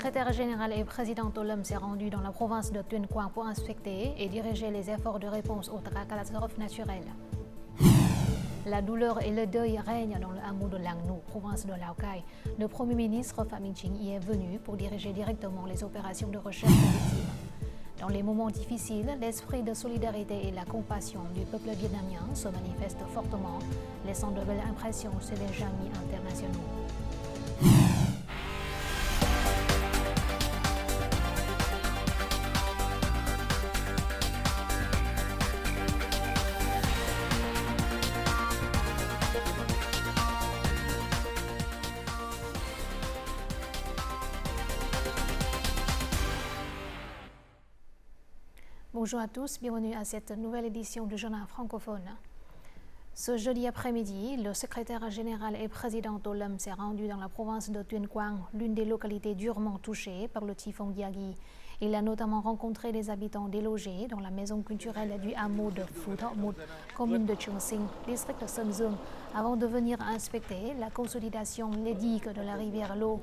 secrétaire général et président Olom s'est rendu dans la province de Tuyên Quang pour inspecter et diriger les efforts de réponse aux catastrophes naturelles. La douleur et le deuil règnent dans le hameau de Lang Nu, province de Lào Cai. Le Premier ministre Phạm Minh Chính y est venu pour diriger directement les opérations de recherche des victimes. Dans les moments difficiles, l'esprit de solidarité et la compassion du peuple vietnamien se manifestent fortement, laissant de belles impressions chez les amis internationaux. Bonjour à tous, bienvenue à cette nouvelle édition du journal francophone. Ce jeudi après-midi, le secrétaire général et président Olom s'est rendu dans la province de Tuyên Quang, l'une des localités durement touchées par le typhon Yagi. Il a notamment rencontré des habitants délogés dans la maison culturelle du hameau de Phu Thọ Mut, commune de Trường Sinh, district de Sơn Dương, avant de venir inspecter la consolidation des digues de la rivière Lo.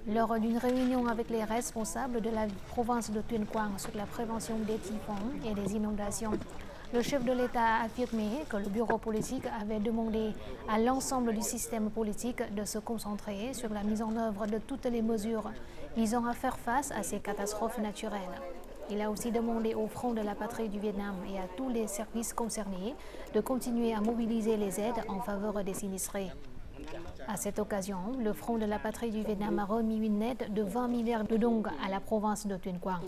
Lors d'une réunion avec les responsables de la province de Tuyên Quang sur la prévention des typhons et des inondations, le chef de l'État a affirmé que le bureau politique avait demandé à l'ensemble du système politique de se concentrer sur la mise en œuvre de toutes les mesures visant à faire face à ces catastrophes naturelles. Il a aussi demandé au Front de la Patrie du Vietnam et à tous les services concernés de continuer à mobiliser les aides en faveur des sinistrés. À cette occasion, le Front de la Patrie du Vietnam a remis une aide de 20 milliards de dong à la province de Tuyên Quang.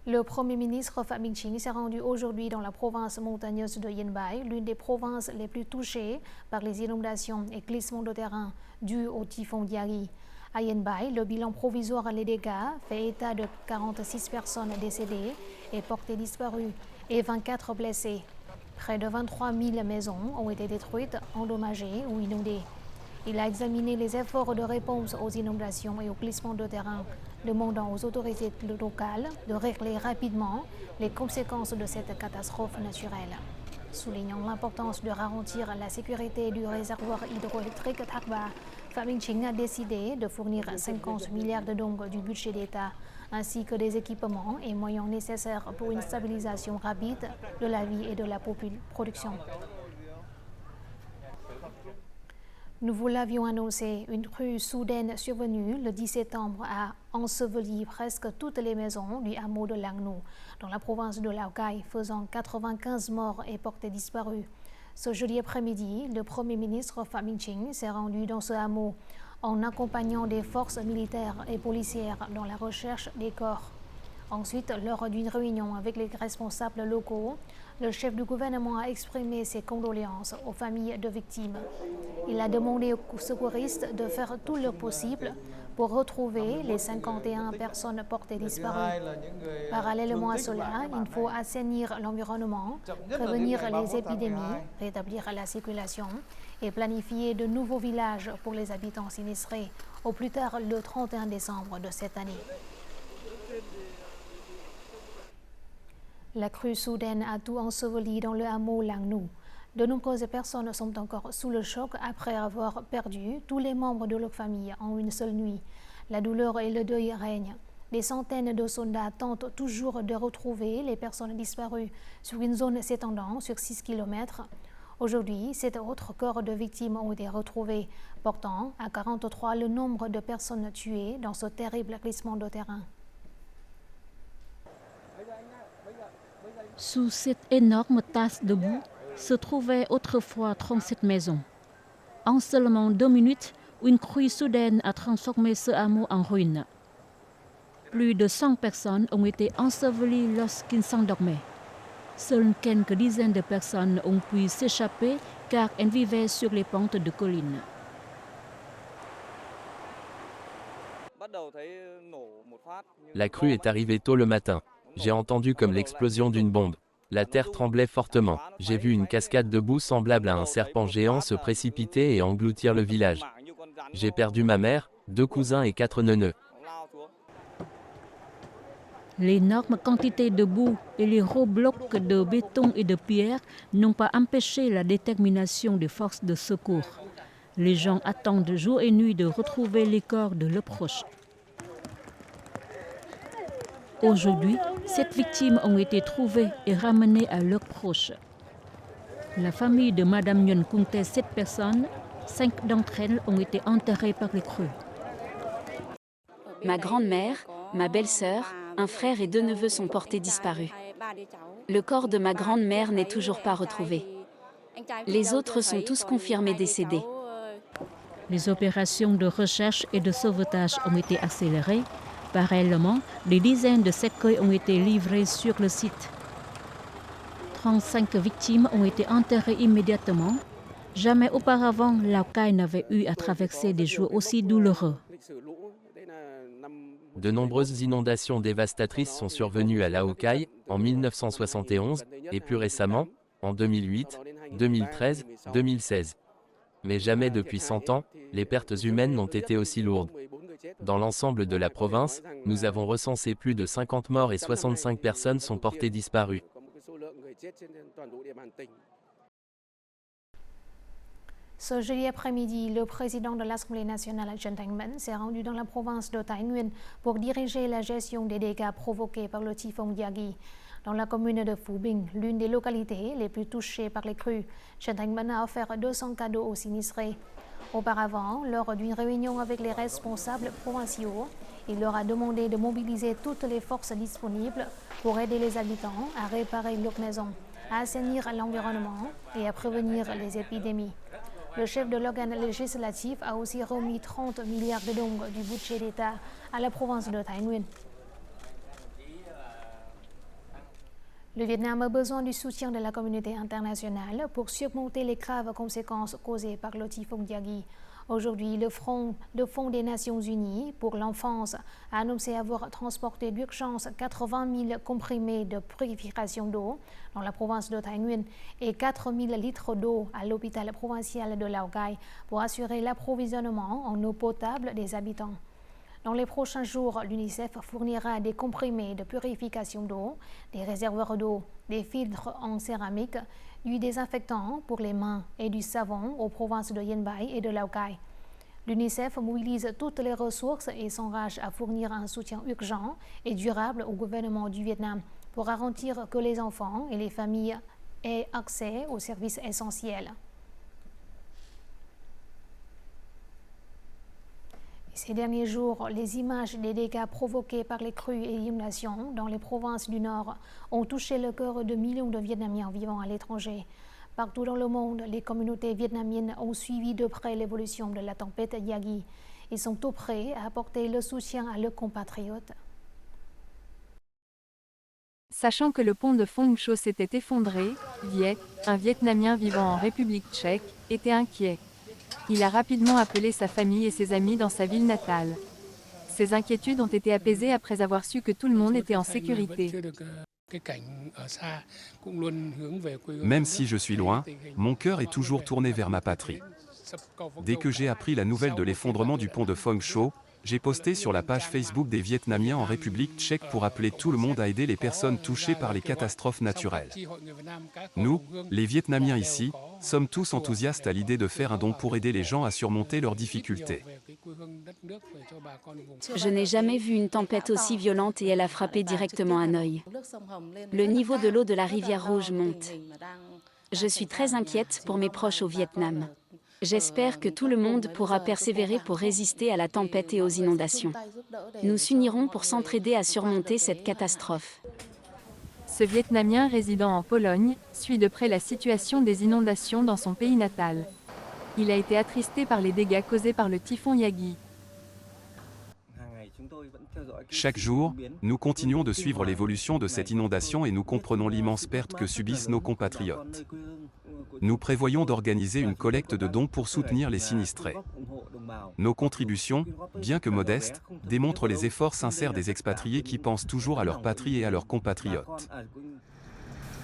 Le Premier ministre Phạm Minh Chính s'est rendu aujourd'hui dans la province montagneuse de Yên Bái, l'une des provinces les plus touchées par les inondations et glissements de terrain dus au typhon Yagi. À Yên Bái, le bilan provisoire des dégâts fait état de 46 personnes décédées et portées disparues et 24 blessés. Près de 23 000 maisons ont été détruites, endommagées ou inondées. Il a examiné les efforts de réponse aux inondations et aux glissements de terrain, demandant aux autorités locales de régler rapidement les conséquences de cette catastrophe naturelle. Soulignant l'importance de garantir la sécurité du réservoir hydroélectrique Thác Ba, Phạm Minh Chính a décidé de fournir 50 milliards de dong du budget d'État, ainsi que des équipements et moyens nécessaires pour une stabilisation rapide de la vie et de la production. Nous vous l'avions annoncé, une crue soudaine survenue le 10 septembre a enseveli presque toutes les maisons du hameau de Lang Nu, dans la province de Lào Cai, faisant 95 morts et portés disparus. Ce jeudi après-midi, le Premier ministre Phạm Minh Chính s'est rendu dans ce hameau en accompagnant des forces militaires et policières dans la recherche des corps. Ensuite, lors d'une réunion avec les responsables locaux, le chef du gouvernement a exprimé ses condoléances aux familles de victimes. Il a demandé aux secouristes de faire tout le possible pour retrouver les 51 personnes portées disparues. Parallèlement à cela, il faut assainir l'environnement, prévenir les épidémies, rétablir la circulation et planifier de nouveaux villages pour les habitants sinistrés, au plus tard le 31 décembre de cette année. La crue soudaine a tout enseveli dans le hameau Lang Nu. De nombreuses personnes sont encore sous le choc après avoir perdu tous les membres de leur famille en une seule nuit. La douleur et le deuil règnent. Des centaines de soldats tentent toujours de retrouver les personnes disparues sur une zone s'étendant sur 6 km. Aujourd'hui, 7 autres corps de victimes ont été retrouvés, portant à 43 le nombre de personnes tuées dans ce terrible glissement de terrain. Sous cette énorme tasse de boue se trouvaient autrefois 37 maisons. En seulement 2 minutes, une crue soudaine a transformé ce hameau en ruine. Plus de 100 personnes ont été ensevelies lorsqu'ils s'endormaient. Seules quelques dizaines de personnes ont pu s'échapper car elles vivaient sur les pentes de collines. La crue est arrivée tôt le matin. J'ai entendu comme l'explosion d'une bombe. La terre tremblait fortement. J'ai vu une cascade de boue semblable à un serpent géant se précipiter et engloutir le village. J'ai perdu ma mère, 2 cousins et 4 neveux. L'énorme quantité de boue et les gros blocs de béton et de pierre n'ont pas empêché la détermination des forces de secours. Les gens attendent jour et nuit de retrouver les corps de leurs proches. Aujourd'hui, 7 victimes ont été trouvées et ramenées à leurs proches. La famille de Madame Nguyen comptait 7 personnes. 5 d'entre elles ont été enterrées par les crues. Ma grand-mère, ma belle-sœur, un frère et 2 neveux sont portés disparus. Le corps de ma grand-mère n'est toujours pas retrouvé. Les autres sont tous confirmés décédés. Les opérations de recherche et de sauvetage ont été accélérées. Parallèlement, des dizaines de cercueils ont été livrés sur le site. 35 victimes ont été enterrées immédiatement. Jamais auparavant, Lào Cai n'avait eu à traverser des jours aussi douloureux. De nombreuses inondations dévastatrices sont survenues à Lào Cai en 1971 et plus récemment, en 2008, 2013, 2016. Mais jamais depuis 100 ans, les pertes humaines n'ont été aussi lourdes. Dans l'ensemble de la province, nous avons recensé plus de 50 morts et 65 personnes sont portées disparues. Ce jeudi après-midi, le président de l'Assemblée nationale, Trần Thanh Mẫn, s'est rendu dans la province de Thái Nguyên pour diriger la gestion des dégâts provoqués par le typhon Yagi. Dans la commune de Phú Bình, l'une des localités les plus touchées par les crues, Trần Thanh Mẫn a offert 200 cadeaux aux sinistrés. Auparavant, lors d'une réunion avec les responsables provinciaux, il leur a demandé de mobiliser toutes les forces disponibles pour aider les habitants à réparer leurs maisons, à assainir l'environnement et à prévenir les épidémies. Le chef de l'organe législatif a aussi remis 30 milliards de dong du budget d'État à la province de Thái Nguyên. Le Vietnam a besoin du soutien de la communauté internationale pour surmonter les graves conséquences causées par le typhon Yagi. Aujourd'hui, le Fonds des Nations Unies pour l'enfance a annoncé avoir transporté d'urgence 80 000 comprimés de purification d'eau dans la province de Thái Nguyên et 4 000 litres d'eau à l'hôpital provincial de Lào Cai pour assurer l'approvisionnement en eau potable des habitants. Dans les prochains jours, l'UNICEF fournira des comprimés de purification d'eau, des réservoirs d'eau, des filtres en céramique, du désinfectant pour les mains et du savon aux provinces de Yên Bái et de Lào Cai. L'UNICEF mobilise toutes les ressources et s'engage à fournir un soutien urgent et durable au gouvernement du Vietnam pour garantir que les enfants et les familles aient accès aux services essentiels. Ces derniers jours, les images des dégâts provoqués par les crues et inondations dans les provinces du Nord ont touché le cœur de millions de Vietnamiens vivant à l'étranger. Partout dans le monde, les communautés vietnamiennes ont suivi de près l'évolution de la tempête Yagi. Ils sont tout prêts à apporter le soutien à leurs compatriotes. Sachant que le pont de Phong Chau s'était effondré, Viet, un Vietnamien vivant en République tchèque, était inquiet. Il a rapidement appelé sa famille et ses amis dans sa ville natale. Ses inquiétudes ont été apaisées après avoir su que tout le monde était en sécurité. Même si je suis loin, mon cœur est toujours tourné vers ma patrie. Dès que j'ai appris la nouvelle de l'effondrement du pont de Phong Chau, j'ai posté sur la page Facebook des Vietnamiens en République tchèque pour appeler tout le monde à aider les personnes touchées par les catastrophes naturelles. Nous, les Vietnamiens ici, sommes tous enthousiastes à l'idée de faire un don pour aider les gens à surmonter leurs difficultés. Je n'ai jamais vu une tempête aussi violente et elle a frappé directement Hanoï. Le niveau de l'eau de la rivière Rouge monte. Je suis très inquiète pour mes proches au Vietnam. J'espère que tout le monde pourra persévérer pour résister à la tempête et aux inondations. Nous s'unirons pour s'entraider à surmonter cette catastrophe. Ce Vietnamien résidant en Pologne suit de près la situation des inondations dans son pays natal. Il a été attristé par les dégâts causés par le typhon Yagi. Chaque jour, nous continuons de suivre l'évolution de cette inondation et nous comprenons l'immense perte que subissent nos compatriotes. Nous prévoyons d'organiser une collecte de dons pour soutenir les sinistrés. Nos contributions, bien que modestes, démontrent les efforts sincères des expatriés qui pensent toujours à leur patrie et à leurs compatriotes.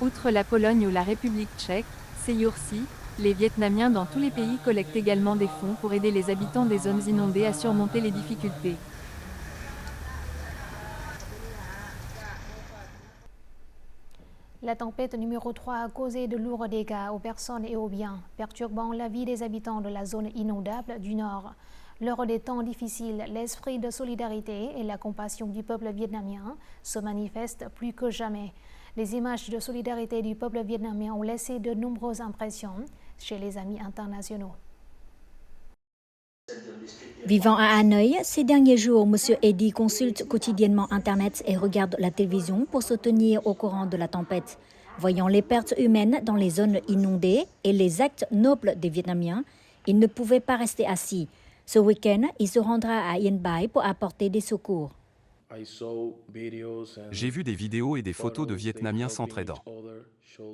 Outre la Pologne ou la République tchèque, ces jours-ci, les Vietnamiens dans tous les pays collectent également des fonds pour aider les habitants des zones inondées à surmonter les difficultés. La tempête numéro 3 a causé de lourds dégâts aux personnes et aux biens, perturbant la vie des habitants de la zone inondable du Nord. Lors des temps difficiles, l'esprit de solidarité et la compassion du peuple vietnamien se manifestent plus que jamais. Les images de solidarité du peuple vietnamien ont laissé de nombreuses impressions chez les amis internationaux. Vivant à Hanoï, ces derniers jours, M. Eddy consulte quotidiennement Internet et regarde la télévision pour se tenir au courant de la tempête. Voyant les pertes humaines dans les zones inondées et les actes nobles des Vietnamiens, il ne pouvait pas rester assis. Ce week-end, il se rendra à Yên Bai pour apporter des secours. J'ai vu des vidéos et des photos de Vietnamiens s'entraidant.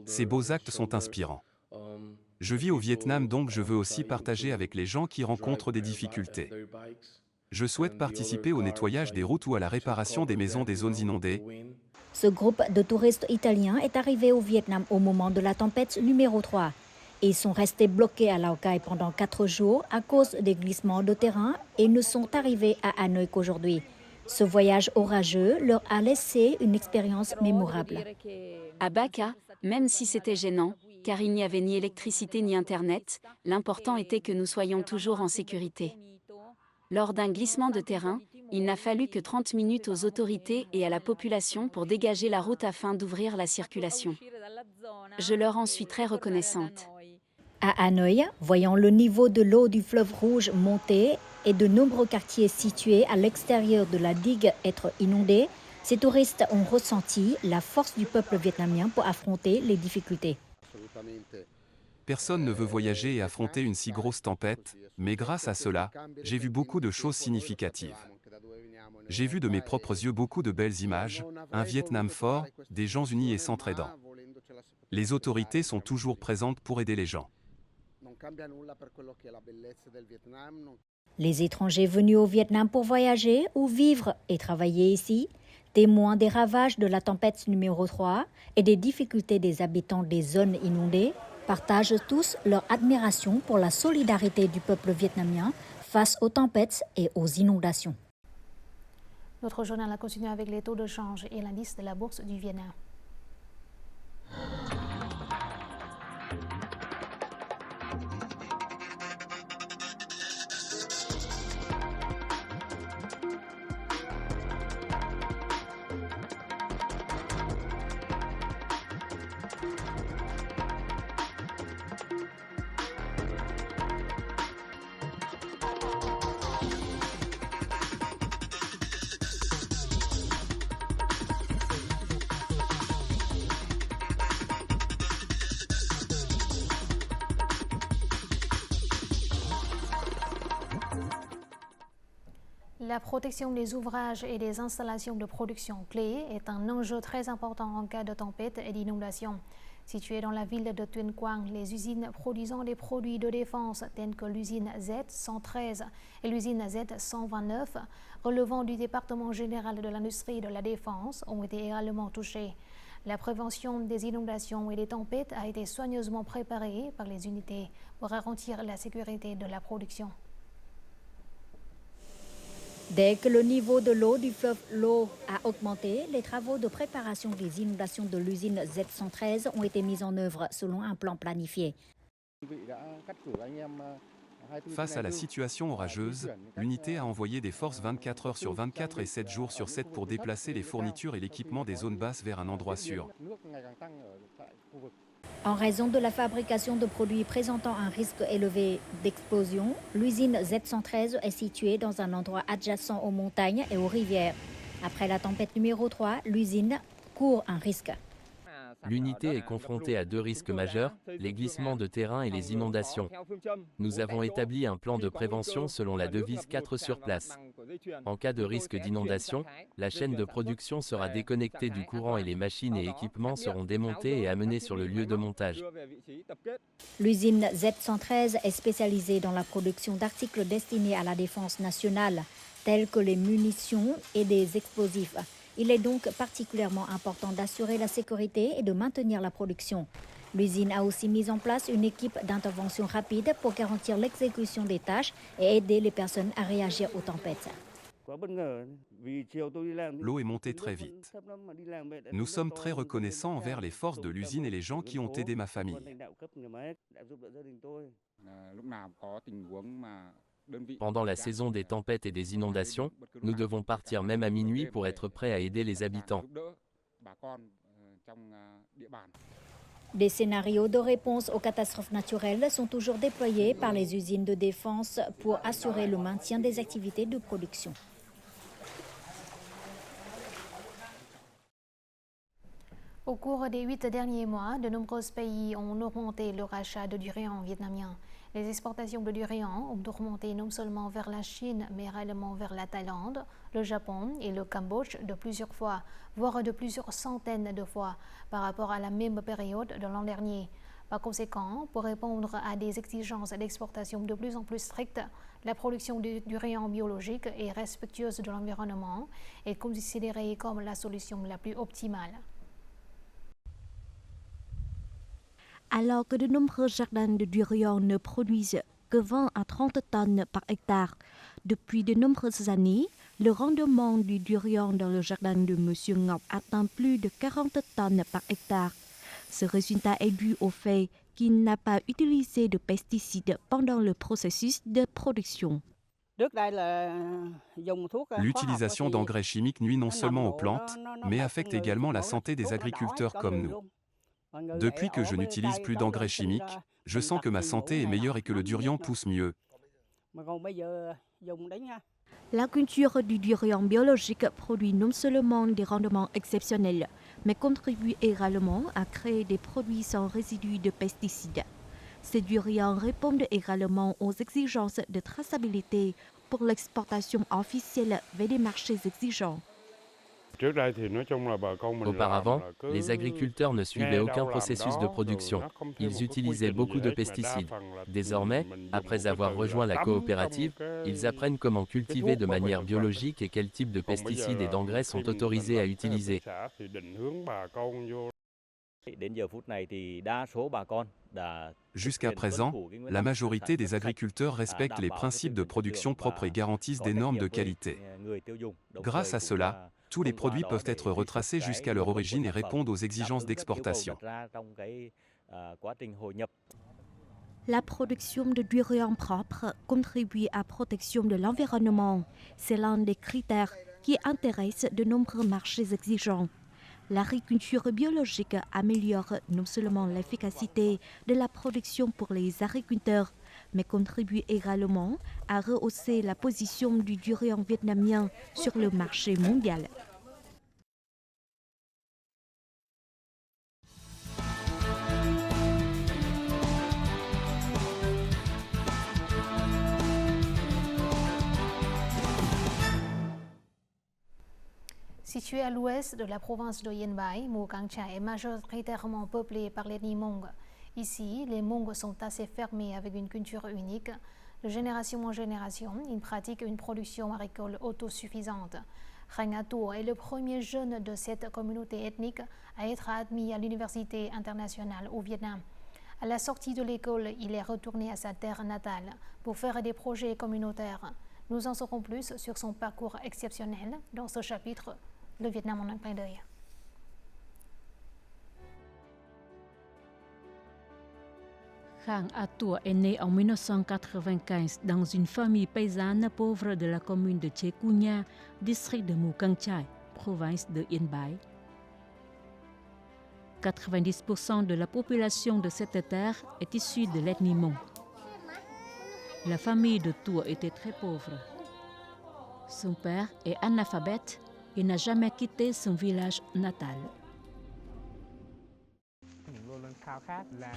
Ces beaux actes sont inspirants. Je vis au Vietnam, donc je veux aussi partager avec les gens qui rencontrent des difficultés. Je souhaite participer au nettoyage des routes ou à la réparation des maisons des zones inondées. Ce groupe de touristes italiens est arrivé au Vietnam au moment de la tempête numéro 3. Ils sont restés bloqués à Lao Cai pendant 4 jours à cause des glissements de terrain et ne sont arrivés à Hanoï qu'aujourd'hui. Ce voyage orageux leur a laissé une expérience mémorable. À Baca, même si c'était gênant, car il n'y avait ni électricité ni Internet, l'important était que nous soyons toujours en sécurité. Lors d'un glissement de terrain, il n'a fallu que 30 minutes aux autorités et à la population pour dégager la route afin d'ouvrir la circulation. Je leur en suis très reconnaissante. À Hanoï, voyant le niveau de l'eau du fleuve Rouge monter et de nombreux quartiers situés à l'extérieur de la digue être inondés, ces touristes ont ressenti la force du peuple vietnamien pour affronter les difficultés. Personne ne veut voyager et affronter une si grosse tempête, mais grâce à cela, j'ai vu beaucoup de choses significatives. J'ai vu de mes propres yeux beaucoup de belles images, un Vietnam fort, des gens unis et s'entraidant. Les autorités sont toujours présentes pour aider les gens. Les étrangers venus au Vietnam pour voyager ou vivre et travailler ici, témoins des ravages de la tempête numéro 3 et des difficultés des habitants des zones inondées, partagent tous leur admiration pour la solidarité du peuple vietnamien face aux tempêtes et aux inondations. Notre journal a continué avec les taux de change et l'indice de la bourse du Vietnam. La protection des ouvrages et des installations de production clés est un enjeu très important en cas de tempête et d'inondation. Situées dans la ville de Tuyên Quang, les usines produisant des produits de défense telles que l'usine Z113 et l'usine Z129, relevant du département général de l'industrie de la défense, ont été également touchées. La prévention des inondations et des tempêtes a été soigneusement préparée par les unités pour garantir la sécurité de la production. Dès que le niveau de l'eau du fleuve Lo a augmenté, les travaux de préparation des inondations de l'usine Z113 ont été mis en œuvre selon un plan planifié. Face à la situation orageuse, l'unité a envoyé des forces 24 heures sur 24 et 7 jours sur 7 pour déplacer les fournitures et l'équipement des zones basses vers un endroit sûr. En raison de la fabrication de produits présentant un risque élevé d'explosion, l'usine Z113 est située dans un endroit adjacent aux montagnes et aux rivières. Après la tempête numéro 3, l'usine court un risque. L'unité est confrontée à 2 risques majeurs, les glissements de terrain et les inondations. Nous avons établi un plan de prévention selon la devise 4 sur place. En cas de risque d'inondation, la chaîne de production sera déconnectée du courant et les machines et équipements seront démontés et amenés sur le lieu de montage. L'usine Z113 est spécialisée dans la production d'articles destinés à la défense nationale, tels que les munitions et des explosifs. Il est donc particulièrement important d'assurer la sécurité et de maintenir la production. L'usine a aussi mis en place une équipe d'intervention rapide pour garantir l'exécution des tâches et aider les personnes à réagir aux tempêtes. L'eau est montée très vite. Nous sommes très reconnaissants envers les forces de l'usine et les gens qui ont aidé ma famille. Pendant la saison des tempêtes et des inondations, nous devons partir même à minuit pour être prêts à aider les habitants. Des scénarios de réponse aux catastrophes naturelles sont toujours déployés par les usines de défense pour assurer le maintien des activités de production. Au cours des 8 derniers mois, de nombreux pays ont augmenté le rachat de durian vietnamien. Les exportations de durian ont augmenté non seulement vers la Chine, mais également vers la Thaïlande, le Japon et le Cambodge de plusieurs fois, voire de plusieurs centaines de fois par rapport à la même période de l'an dernier. Par conséquent, pour répondre à des exigences d'exportation de plus en plus strictes, la production de durian biologique et respectueuse de l'environnement est considérée comme la solution la plus optimale. Alors que de nombreux jardins de durian ne produisent que 20 à 30 tonnes par hectare, depuis de nombreuses années, le rendement du durian dans le jardin de M. Ngọc atteint plus de 40 tonnes par hectare. Ce résultat est dû au fait qu'il n'a pas utilisé de pesticides pendant le processus de production. L'utilisation d'engrais chimiques nuit non seulement aux plantes, mais affecte également la santé des agriculteurs comme nous. Depuis que je n'utilise plus d'engrais chimiques, je sens que ma santé est meilleure et que le durian pousse mieux. La culture du durian biologique produit non seulement des rendements exceptionnels, mais contribue également à créer des produits sans résidus de pesticides. Ces durians répondent également aux exigences de traçabilité pour l'exportation officielle vers des marchés exigeants. Auparavant, les agriculteurs ne suivaient aucun processus de production. Ils utilisaient beaucoup de pesticides. Désormais, après avoir rejoint la coopérative, ils apprennent comment cultiver de manière biologique et quel type de pesticides et d'engrais sont autorisés à utiliser. Jusqu'à présent, la majorité des agriculteurs respectent les principes de production propre et garantissent des normes de qualité. Grâce à cela, tous les produits peuvent être retracés jusqu'à leur origine et répondent aux exigences d'exportation. La production de durian propre contribue à la protection de l'environnement. C'est l'un des critères qui intéresse de nombreux marchés exigeants. L'agriculture biologique améliore non seulement l'efficacité de la production pour les agriculteurs, mais contribue également à rehausser la position du durian vietnamien sur le marché mondial. Situé à l'ouest de la province de Yên Bai, Mù Cang Chải est majoritairement peuplé par l'ethnie Hmong. Ici, les Hmong sont assez fermés avec une culture unique. De génération en génération, ils pratiquent une production agricole autosuffisante. Reng Atour est le premier jeune de cette communauté ethnique à être admis à l'université internationale au Vietnam. À la sortie de l'école, il est retourné à sa terre natale pour faire des projets communautaires. Nous en saurons plus sur son parcours exceptionnel dans ce chapitre, Le Vietnam en un clin d'œil. Reng Atour est né en 1995 dans une famille paysanne pauvre de la commune de Che Cu Nha, district de Mù Cang Chải, province de Yên Bai. 90% de la population de cette terre est issue de l'ethnie Hmong. La famille de Tour était très pauvre. Son père est analphabète et n'a jamais quitté son village natal.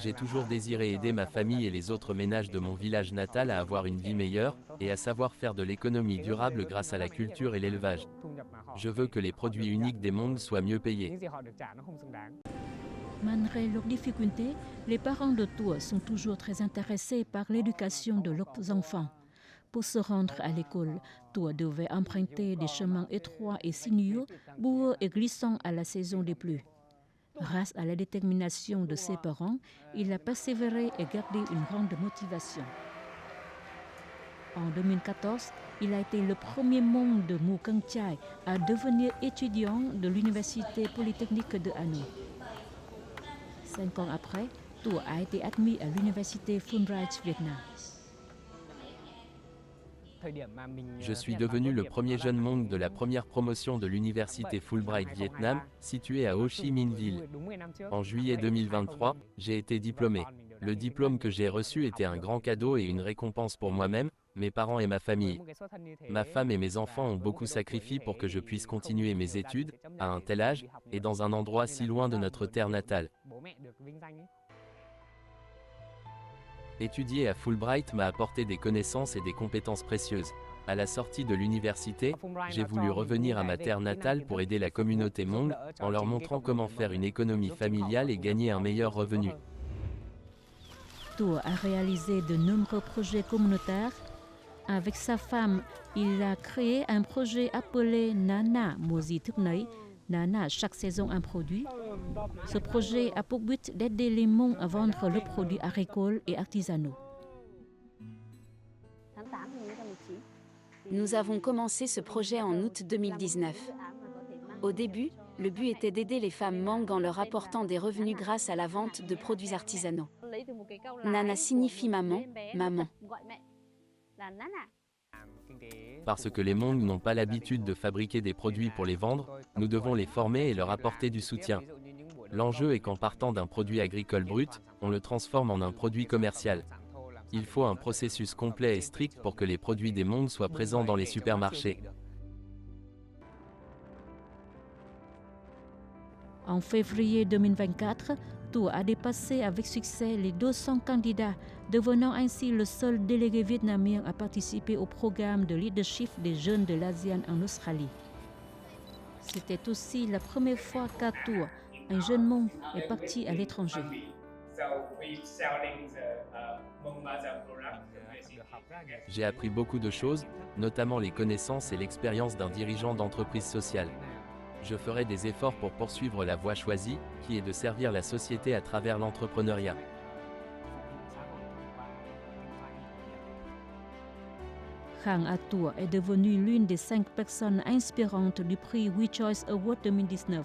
J'ai toujours désiré aider ma famille et les autres ménages de mon village natal à avoir une vie meilleure et à savoir faire de l'économie durable grâce à la culture et l'élevage. Je veux que les produits uniques des Hmong soient mieux payés. Malgré leurs difficultés, les parents de Tour sont toujours très intéressés par l'éducation de leurs enfants. Pour se rendre à l'école, Tour devait emprunter des chemins étroits et sinueux, boueux et glissants à la saison des pluies. Grâce à la détermination de ses parents, il a persévéré et gardé une grande motivation. En 2014, il a été le premier Hmong de Mu Kang Chai à devenir étudiant de l'Université polytechnique de Hanoï. 5 ans après, Tua a été admis à l'Université Fulbright Vietnam. Je suis devenu le premier jeune Hmong de la première promotion de l'Université Fulbright Vietnam, située à Ho Chi Minh Ville. En juillet 2023, j'ai été diplômé. Le diplôme que j'ai reçu était un grand cadeau et une récompense pour moi-même, mes parents et ma famille. Ma femme et mes enfants ont beaucoup sacrifié pour que je puisse continuer mes études, à un tel âge, et dans un endroit si loin de notre terre natale. Étudier à Fulbright m'a apporté des connaissances et des compétences précieuses. À la sortie de l'université, j'ai voulu revenir à ma terre natale pour aider la communauté Hmong, en leur montrant comment faire une économie familiale et gagner un meilleur revenu. Tua a réalisé de nombreux projets communautaires. Avec sa femme, il a créé un projet appelé Nana Mozi Thuknei, Nana chaque saison un produit. Ce projet a pour but d'aider les Hmong à vendre leurs produits agricoles et artisanaux. Nous avons commencé ce projet en août 2019. Au début, le but était d'aider les femmes Hmong en leur apportant des revenus grâce à la vente de produits artisanaux. Nana signifie maman, maman. Parce que les Hmong n'ont pas l'habitude de fabriquer des produits pour les vendre, nous devons les former et leur apporter du soutien. L'enjeu est qu'en partant d'un produit agricole brut, on le transforme en un produit commercial. Il faut un processus complet et strict pour que les produits des Hmong soient présents dans les supermarchés. En février 2024, Tua a dépassé avec succès les 200 candidats, devenant ainsi le seul délégué vietnamien à participer au programme de leadership des jeunes de l'ASEAN en Australie. C'était aussi la première fois qu'à Tua, un jeune Hmong est parti à l'étranger. J'ai appris beaucoup de choses, notamment les connaissances et l'expérience d'un dirigeant d'entreprise sociale. Je ferai des efforts pour poursuivre la voie choisie, qui est de servir la société à travers l'entrepreneuriat. Khang Atua est devenue l'une des 5 personnes inspirantes du prix WeChoice Award 2019.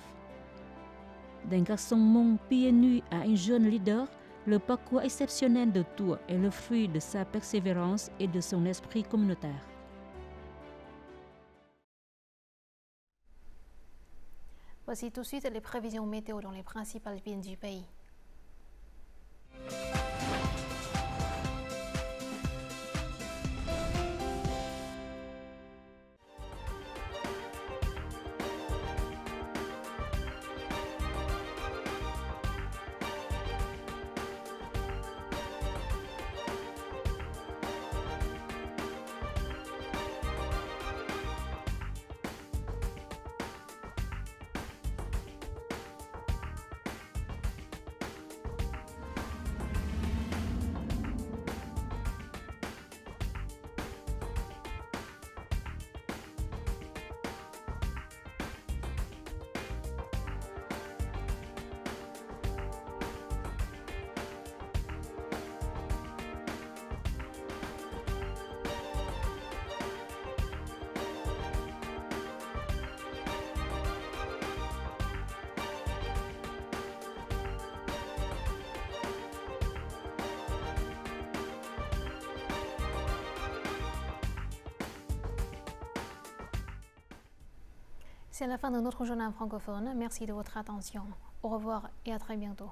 D'un garçon Hmong pieds nus à un jeune leader, le parcours exceptionnel de Tua est le fruit de sa persévérance et de son esprit communautaire. Voici tout de suite les prévisions météo dans les principales villes du pays. C'est la fin de notre journal francophone. Merci de votre attention. Au revoir et à très bientôt.